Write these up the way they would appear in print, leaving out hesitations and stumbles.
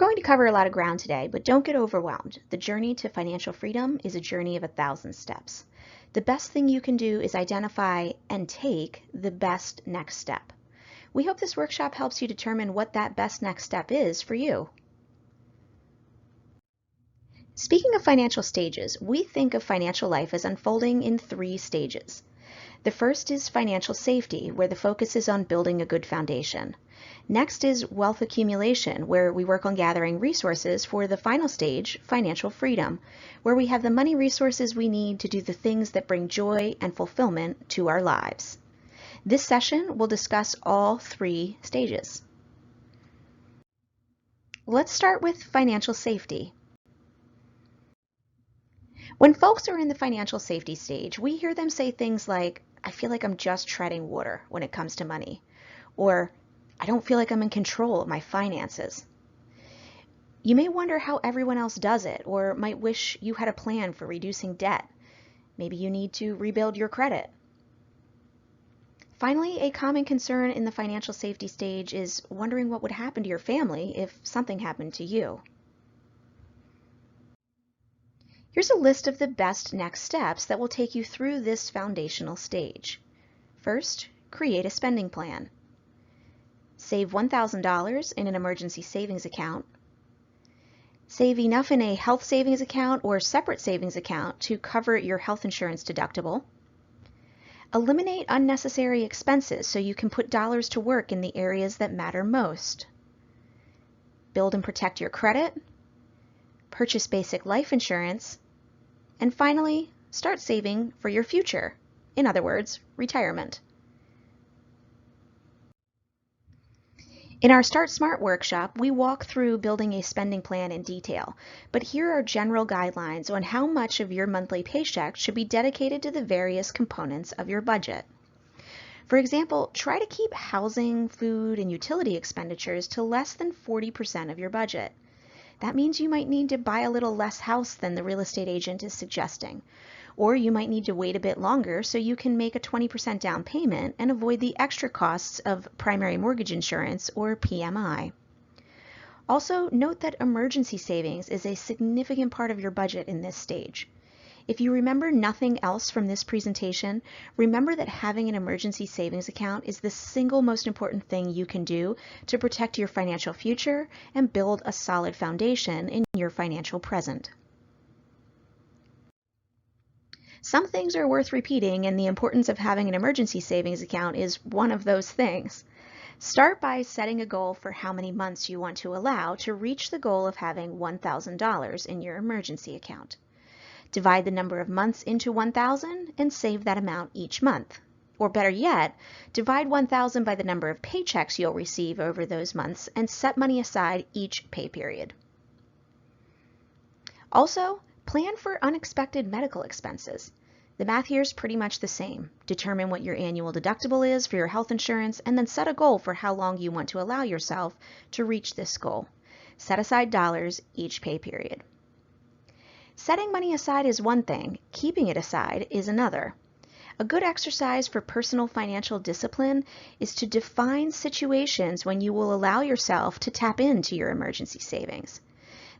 going to cover a lot of ground today, but don't get overwhelmed. The journey to financial freedom is a journey of 1,000 steps. The best thing you can do is identify and take the best next step. We hope this workshop helps you determine what that best next step is for you. Speaking of financial stages, we think of financial life as unfolding in 3 stages. The first is financial safety, where the focus is on building a good foundation. Next is wealth accumulation, where we work on gathering resources for the final stage, financial freedom, where we have the money resources we need to do the things that bring joy and fulfillment to our lives. This session will discuss all 3 stages. Let's start with financial safety. When folks are in the financial safety stage, we hear them say things like, I feel like I'm just treading water when it comes to money, or I don't feel like I'm in control of my finances. You may wonder how everyone else does it, or might wish you had a plan for reducing debt. Maybe you need to rebuild your credit. Finally, a common concern in the financial safety stage is wondering what would happen to your family if something happened to you. Here's a list of the best next steps that will take you through this foundational stage. First, create a spending plan. Save $1,000 in an emergency savings account. Save enough in a health savings account or separate savings account to cover your health insurance deductible. Eliminate unnecessary expenses so you can put dollars to work in the areas that matter most. Build and protect your credit. Purchase basic life insurance. And finally, start saving for your future. In other words, retirement. In our Start Smart workshop, we walk through building a spending plan in detail, but here are general guidelines on how much of your monthly paycheck should be dedicated to the various components of your budget. For example, try to keep housing, food, and utility expenditures to less than 40% of your budget. That means you might need to buy a little less house than the real estate agent is suggesting. Or you might need to wait a bit longer so you can make a 20% down payment and avoid the extra costs of primary mortgage insurance or PMI. Also, note that emergency savings is a significant part of your budget in this stage. If you remember nothing else from this presentation, remember that having an emergency savings account is the single most important thing you can do to protect your financial future and build a solid foundation in your financial present. Some things are worth repeating, and the importance of having an emergency savings account is one of those things. Start by setting a goal for how many months you want to allow to reach the goal of having $1,000 in your emergency account. Divide the number of months into 1,000 and save that amount each month. Or better yet, divide 1,000 by the number of paychecks you'll receive over those months and set money aside each pay period. Also, plan for unexpected medical expenses. The math here is pretty much the same. Determine what your annual deductible is for your health insurance and then set a goal for how long you want to allow yourself to reach this goal. Set aside dollars each pay period. Setting money aside is one thing, keeping it aside is another. A good exercise for personal financial discipline is to define situations when you will allow yourself to tap into your emergency savings.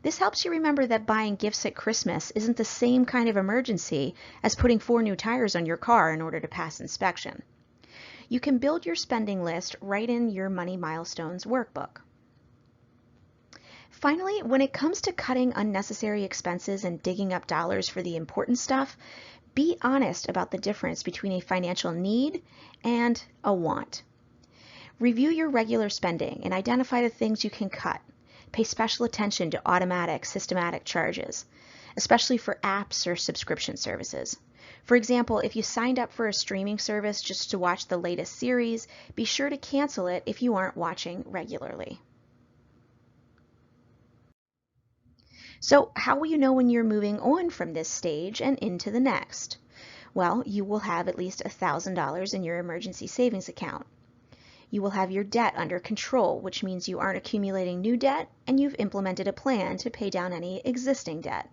This helps you remember that buying gifts at Christmas isn't the same kind of emergency as putting 4 new tires on your car in order to pass inspection. You can build your spending list right in your Money Milestones workbook. Finally, when it comes to cutting unnecessary expenses and digging up dollars for the important stuff, be honest about the difference between a financial need and a want. Review your regular spending and identify the things you can cut. Pay special attention to automatic, systematic charges, especially for apps or subscription services. For example, if you signed up for a streaming service just to watch the latest series, be sure to cancel it if you aren't watching regularly. So how will you know when you're moving on from this stage and into the next? Well, you will have at least $1,000 in your emergency savings account. You will have your debt under control, which means you aren't accumulating new debt and you've implemented a plan to pay down any existing debt.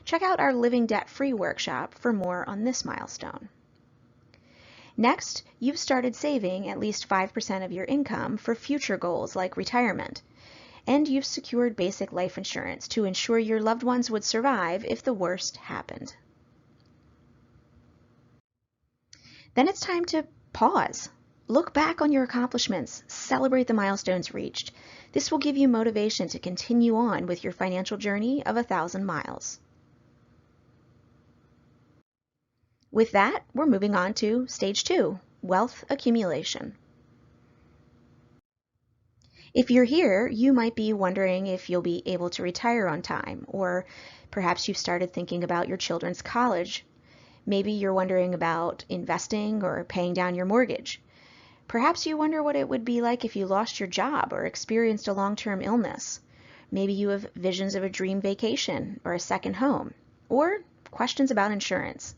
Check out our Living Debt-Free workshop for more on this milestone. Next, you've started saving at least 5% of your income for future goals like retirement. and you've secured basic life insurance to ensure your loved ones would survive if the worst happened. Then it's time to pause. Look back on your accomplishments, celebrate the milestones reached. This will give you motivation to continue on with your financial journey of 1,000 miles. With that, we're moving on to stage 2, wealth accumulation. If you're here, you might be wondering if you'll be able to retire on time, or perhaps you've started thinking about your children's college. Maybe you're wondering about investing or paying down your mortgage. Perhaps you wonder what it would be like if you lost your job or experienced a long-term illness. Maybe you have visions of a dream vacation or a second home, or questions about insurance.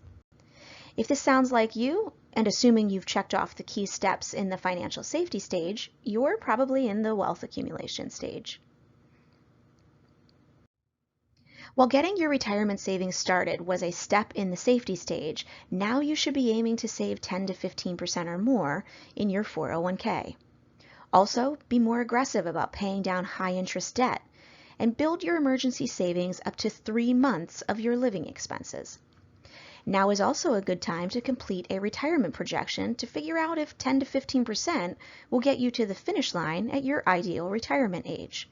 If this sounds like you, and assuming you've checked off the key steps in the financial safety stage, you're probably in the wealth accumulation stage. While getting your retirement savings started was a step in the safety stage, now you should be aiming to save 10 to 15% or more in your 401k. Also, be more aggressive about paying down high-interest debt and build your emergency savings up to 3 months of your living expenses. Now is also a good time to complete a retirement projection to figure out if 10 to 15% will get you to the finish line at your ideal retirement age.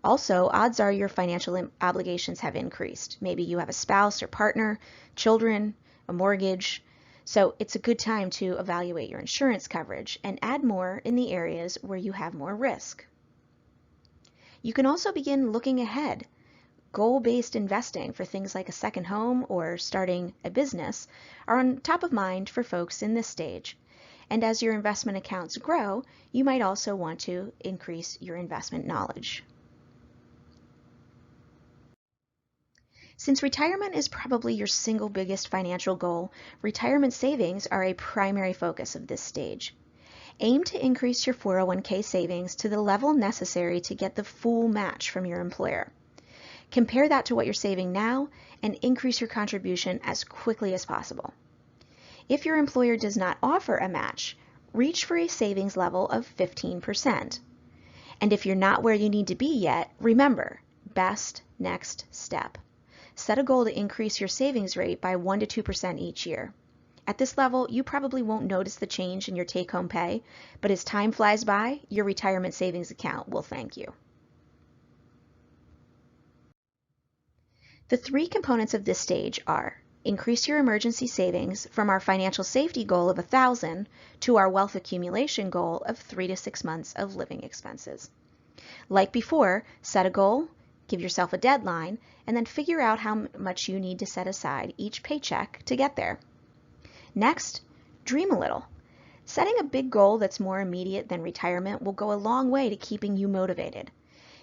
Also, odds are your financial obligations have increased. Maybe you have a spouse or partner, children, a mortgage. So it's a good time to evaluate your insurance coverage and add more in the areas where you have more risk. You can also begin looking ahead. Goal-based investing for things like a second home or starting a business are on top of mind for folks in this stage. And as your investment accounts grow, you might also want to increase your investment knowledge. Since retirement is probably your single biggest financial goal, retirement savings are a primary focus of this stage. Aim to increase your 401k savings to the level necessary to get the full match from your employer. Compare that to what you're saving now and increase your contribution as quickly as possible. If your employer does not offer a match, reach for a savings level of 15%. And if you're not where you need to be yet, remember, best next step. Set a goal to increase your savings rate by 1 to 2% each year. At this level, you probably won't notice the change in your take-home pay, but as time flies by, your retirement savings account will thank you. The 3 components of this stage are: increase your emergency savings from our financial safety goal of 1,000 to our wealth accumulation goal of 3 to 6 months of living expenses. Like before, set a goal, give yourself a deadline, and then figure out how much you need to set aside each paycheck to get there. Next, dream a little. Setting a big goal that's more immediate than retirement will go a long way to keeping you motivated.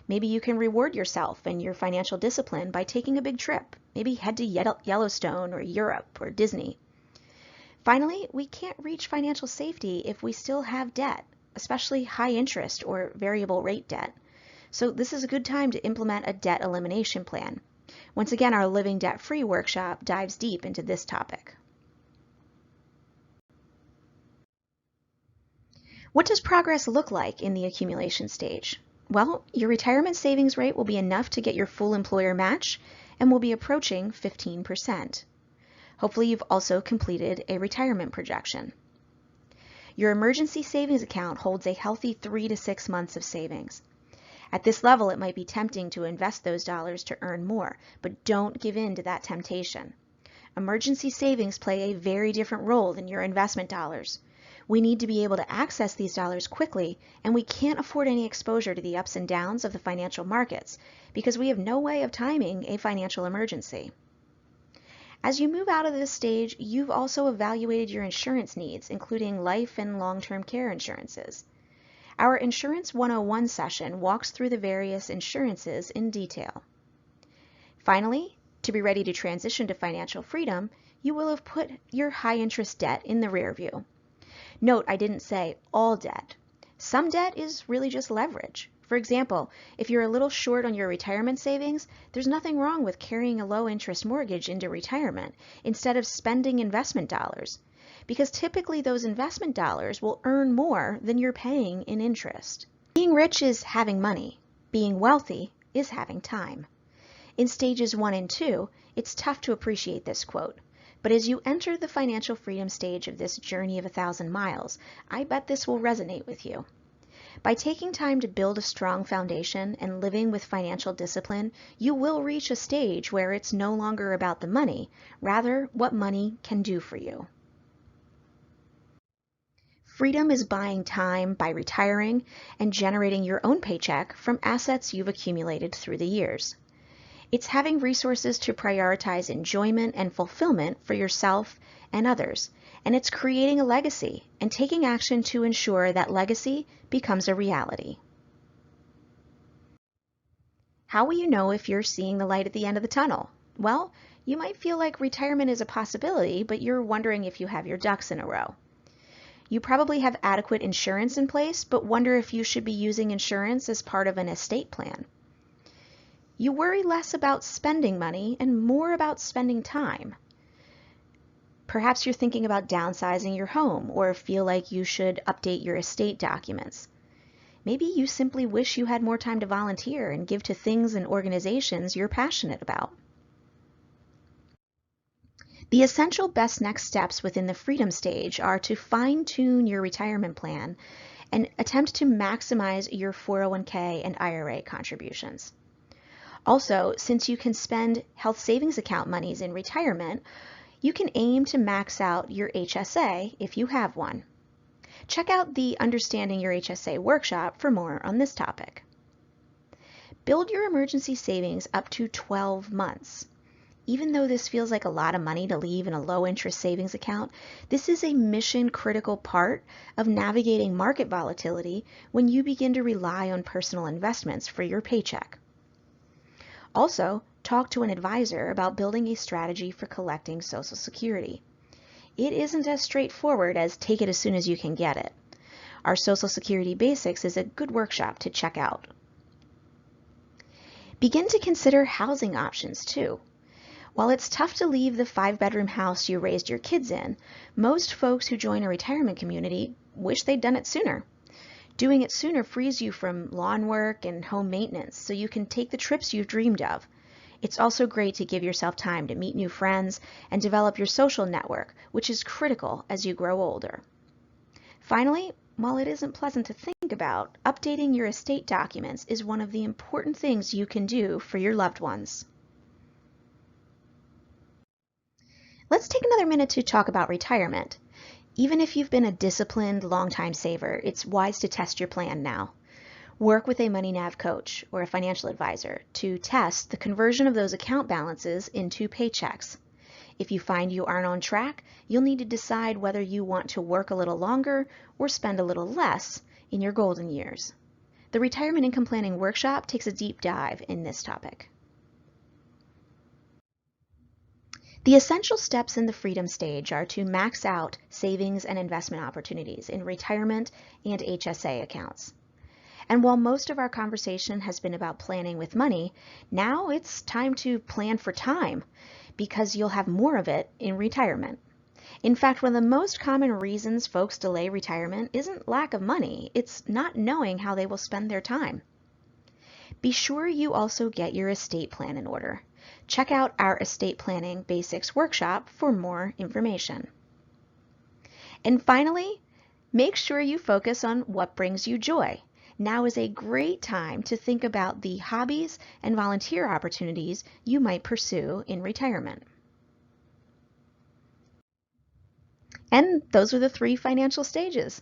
Maybe you can reward yourself and your financial discipline by taking a big trip. Maybe head to Yellowstone or Europe or Disney. Finally, we can't reach financial safety if we still have debt, especially high interest or variable rate debt. So this is a good time to implement a debt elimination plan. Once again, our Living Debt-Free workshop dives deep into this topic. What does progress look like in the accumulation stage? Well, your retirement savings rate will be enough to get your full employer match and will be approaching 15%. Hopefully you've also completed a retirement projection. Your emergency savings account holds a healthy 3 to 6 months of savings. At this level, it might be tempting to invest those dollars to earn more, but don't give in to that temptation. Emergency savings play a very different role than your investment dollars. We need to be able to access these dollars quickly, and we can't afford any exposure to the ups and downs of the financial markets because we have no way of timing a financial emergency. As you move out of this stage, you've also evaluated your insurance needs, including life and long-term care insurances. Our Insurance 101 session walks through the various insurances in detail. Finally, to be ready to transition to financial freedom, you will have put your high-interest debt in the rear view. Note, I didn't say all debt. Some debt is really just leverage. For example, if you're a little short on your retirement savings, there's nothing wrong with carrying a low-interest mortgage into retirement instead of spending investment dollars, because typically those investment dollars will earn more than you're paying in interest. Being rich is having money. being wealthy is having time. In stages 1 and 2, it's tough to appreciate this quote, but as you enter the financial freedom stage of this journey of 1,000 miles, I bet this will resonate with you. By taking time to build a strong foundation and living with financial discipline, you will reach a stage where it's no longer about the money, rather what money can do for you. Freedom is buying time by retiring and generating your own paycheck from assets you've accumulated through the years. It's having resources to prioritize enjoyment and fulfillment for yourself and others, and it's creating a legacy and taking action to ensure that legacy becomes a reality. How will you know if you're seeing the light at the end of the tunnel? Well, you might feel like retirement is a possibility, but you're wondering if you have your ducks in a row. You probably have adequate insurance in place, but wonder if you should be using insurance as part of an estate plan. You worry less about spending money and more about spending time. Perhaps you're thinking about downsizing your home or feel like you should update your estate documents. Maybe you simply wish you had more time to volunteer and give to things and organizations you're passionate about. The essential best next steps within the freedom stage are to fine-tune your retirement plan and attempt to maximize your 401k and IRA contributions. Also, since you can spend health savings account monies in retirement, you can aim to max out your HSA if you have one. Check out the Understanding Your HSA workshop for more on this topic. Build your emergency savings up to 12 months. Even though this feels like a lot of money to leave in a low-interest savings account, this is a mission-critical part of navigating market volatility when you begin to rely on personal investments for your paycheck. Also, talk to an advisor about building a strategy for collecting Social Security. It isn't as straightforward as take it as soon as you can get it. Our Social Security Basics is a good workshop to check out. Begin to consider housing options too. While it's tough to leave the 5-bedroom house you raised your kids in, most folks who join a retirement community wish they'd done it sooner. Doing it sooner frees you from lawn work and home maintenance, so you can take the trips you've dreamed of. It's also great to give yourself time to meet new friends and develop your social network, which is critical as you grow older. Finally, while it isn't pleasant to think about, updating your estate documents is one of the important things you can do for your loved ones. Let's take another minute to talk about retirement. Even if you've been a disciplined, long-time saver, it's wise to test your plan now. Work with a Money Nav coach or a financial advisor to test the conversion of those account balances into paychecks. If you find you aren't on track, you'll need to decide whether you want to work a little longer or spend a little less in your golden years. The Retirement Income Planning Workshop takes a deep dive in this topic. The essential steps in the freedom stage are to max out savings and investment opportunities in retirement and HSA accounts. And while most of our conversation has been about planning with money, now it's time to plan for time because you'll have more of it in retirement. In fact, one of the most common reasons folks delay retirement isn't lack of money, it's not knowing how they will spend their time. Be sure you also get your estate plan in order. Check out our Estate Planning Basics workshop for more information. And finally, make sure you focus on what brings you joy. Now is a great time to think about the hobbies and volunteer opportunities you might pursue in retirement. And those are the 3 financial stages.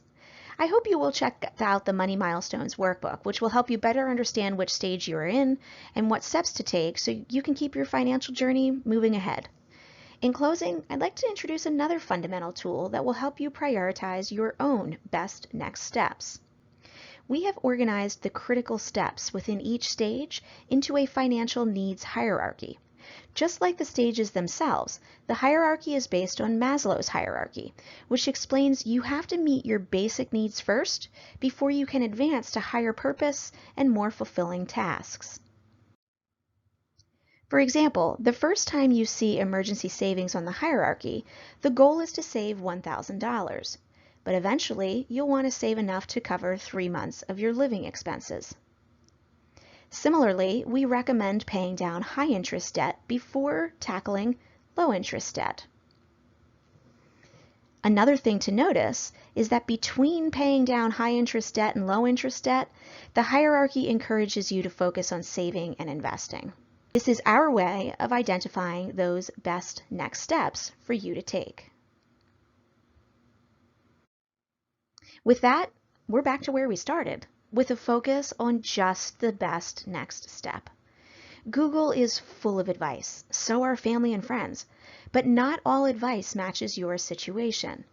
I hope you will check out the Money Milestones workbook, which will help you better understand which stage you are in and what steps to take so you can keep your financial journey moving ahead. In closing, I'd like to introduce another fundamental tool that will help you prioritize your own best next steps. We have organized the critical steps within each stage into a financial needs hierarchy. Just like the stages themselves, the hierarchy is based on Maslow's hierarchy, which explains you have to meet your basic needs first before you can advance to higher purpose and more fulfilling tasks. For example, the first time you see emergency savings on the hierarchy, the goal is to save $1,000, but eventually you'll want to save enough to cover 3 months of your living expenses. Similarly, we recommend paying down high interest debt before tackling low interest debt. Another thing to notice is that between paying down high interest debt and low interest debt, the hierarchy encourages you to focus on saving and investing. This is our way of identifying those best next steps for you to take. With that, we're back to where we started, with a focus on just the best next step. Google is full of advice, so are family and friends, but not all advice matches your situation.